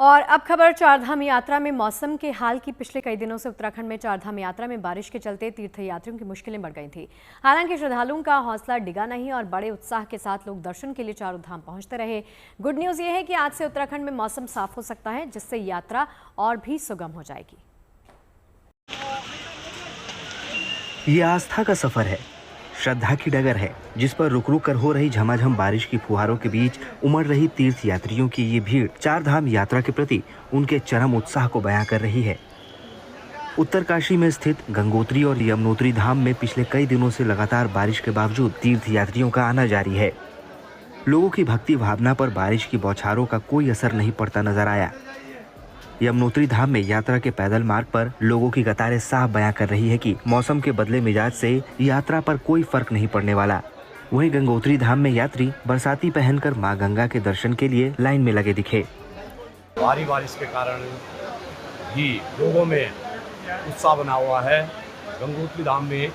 और अब खबर चारधाम यात्रा में मौसम के हाल की। पिछले कई दिनों से उत्तराखंड में चारधाम यात्रा में बारिश के चलते तीर्थयात्रियों की मुश्किलें बढ़ गई थी। हालांकि श्रद्धालुओं का हौसला डिगा नहीं और बड़े उत्साह के साथ लोग दर्शन के लिए चारों धाम पहुंचते रहे। गुड न्यूज ये है कि आज से उत्तराखंड में मौसम साफ हो सकता है, जिससे यात्रा और भी सुगम हो जाएगी। ये आस्था का सफर है, श्रद्धा की डगर है, जिस पर रुक रुक कर हो रही झमाझम बारिश की फुहारों के बीच उमड़ रही तीर्थ यात्रियों की ये भीड़ चारधाम यात्रा के प्रति उनके चरम उत्साह को बयां कर रही है। उत्तरकाशी में स्थित गंगोत्री और यमुनोत्री धाम में पिछले कई दिनों से लगातार बारिश के बावजूद तीर्थ यात्रियों का आना जारी है। लोगों की भक्ति भावना पर बारिश की बौछारों का कोई असर नहीं पड़ता नजर आया। यमुनोत्री धाम में यात्रा के पैदल मार्ग पर लोगों की कतारें साफ बयां कर रही है कि मौसम के बदले मिजाज से यात्रा पर कोई फर्क नहीं पड़ने वाला। वहीं गंगोत्री धाम में यात्री बरसाती पहनकर मां गंगा के दर्शन के लिए लाइन में लगे दिखे। भारी बारिश के कारण भी लोगों में उत्साह बना हुआ है। गंगोत्री धाम में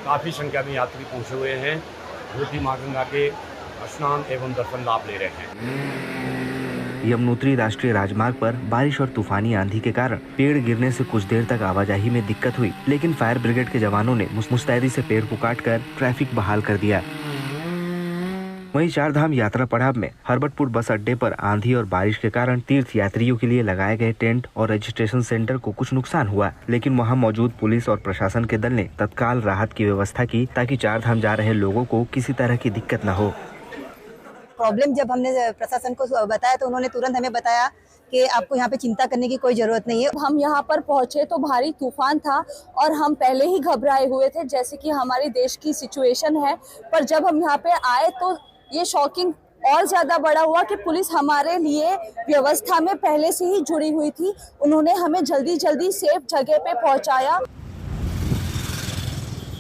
काफी संख्या में यात्री पहुंचे हुए हैं, जो कि मां गंगा के स्नान एवं दर्शन लाभ ले रहे हैं। यमुनोत्री राष्ट्रीय राजमार्ग पर बारिश और तूफानी आंधी के कारण पेड़ गिरने से कुछ देर तक आवाजाही में दिक्कत हुई, लेकिन फायर ब्रिगेड के जवानों ने मुस्तैदी से पेड़ को काटकर ट्रैफिक बहाल कर दिया। वहीं चारधाम यात्रा पड़ाव में हरबटपुर बस अड्डे पर आंधी और बारिश के कारण तीर्थ यात्रियों के लिए लगाए गए टेंट और रजिस्ट्रेशन सेंटर को कुछ नुकसान हुआ, लेकिन वहां मौजूद पुलिस और प्रशासन के दल ने तत्काल राहत की व्यवस्था की ताकि चारधाम जा रहे लोगों को किसी तरह की दिक्कत न हो। प्रॉब्लम जब हमने प्रशासन को बताया तो उन्होंने तुरंत हमें बताया कि आपको यहाँ पे चिंता करने की कोई जरूरत नहीं है। हम यहाँ पर पहुँचे तो भारी तूफान था और हम पहले ही घबराए हुए थे, जैसे कि हमारे देश की सिचुएशन है। पर जब हम यहाँ पे आए तो ये शॉकिंग और ज्यादा बड़ा हुआ कि पुलिस हमारे लिए व्यवस्था में पहले से ही जुड़ी हुई थी। उन्होंने हमें जल्दी जल्दी सेफ जगह पे पहुँचाया।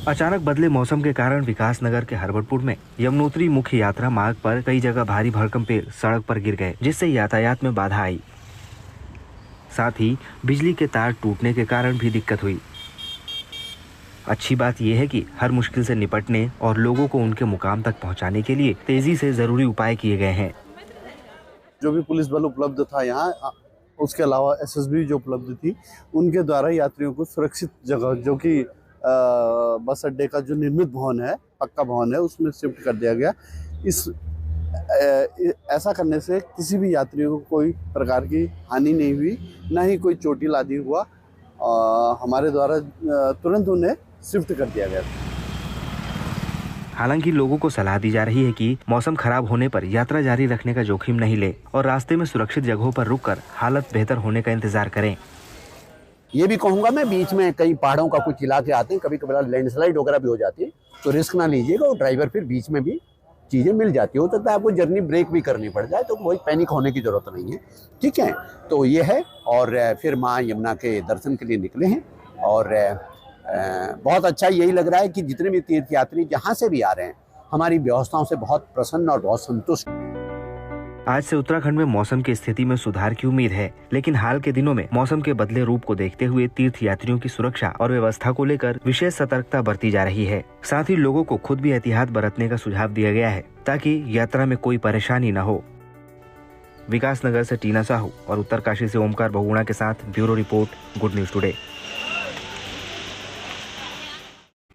अचानक बदले मौसम के कारण विकासनगर के हरबटपुर में यमुनोत्री मुख्य यात्रा मार्ग पर कई जगह भारी भरकम पेड़ सड़क पर गिर गए, जिससे यातायात में बाधा आई। साथ ही बिजली के तार टूटने के कारण भी दिक्कत हुई। अच्छी बात यह है कि हर मुश्किल से निपटने और लोगों को उनके मुकाम तक पहुंचाने के लिए तेजी से जरूरी उपाय किए गए हैं। जो भी पुलिस बल उपलब्ध था यहाँ, उसके अलावा एसएसबी जो उपलब्ध थी, उनके द्वारा यात्रियों को सुरक्षित जगह, जो कि बस अड्डे का जो निर्मित भवन है, पक्का भवन है, उसमें शिफ्ट कर दिया गया। ऐसा करने से किसी भी यात्री को कोई प्रकार की हानि नहीं हुई, ना ही कोई चोटिल आदि हुआ। हमारे द्वारा तुरंत उन्हें शिफ्ट कर दिया गया। हालांकि लोगों को सलाह दी जा रही है कि मौसम खराब होने पर यात्रा जारी रखने का जोखिम नहीं ले और रास्ते में सुरक्षित जगहों पर रुककर हालत बेहतर होने का इंतजार करें। ये भी कहूँगा मैं, बीच में कई पहाड़ों का कुछ इलाके आते हैं, कभी कभी लैंडस्लाइड वगैरह भी हो जाती है, तो रिस्क ना लीजिएगा। और ड्राइवर फिर बीच में भी चीज़ें मिल जाती हो सकता है आपको जर्नी ब्रेक भी करनी पड़ जाए, तो कोई पैनिक होने की जरूरत नहीं है। ठीक है, तो ये है। और फिर माँ यमुना के दर्शन के लिए निकले हैं और बहुत अच्छा यही लग रहा है कि जितने भी तीर्थयात्री जहाँ से भी आ रहे हैं, हमारी व्यवस्थाओं से बहुत प्रसन्न और बहुत संतुष्ट। आज से उत्तराखंड में मौसम की स्थिति में सुधार की उम्मीद है, लेकिन हाल के दिनों में मौसम के बदले रूप को देखते हुए तीर्थ यात्रियों की सुरक्षा और व्यवस्था को लेकर विशेष सतर्कता बरती जा रही है। साथ ही लोगों को खुद भी एहतियात बरतने का सुझाव दिया गया है ताकि यात्रा में कोई परेशानी न हो। विकासनगर से टीना साहू और उत्तरकाशी से ओमकार बहुगुणा के साथ bureau report, good news today.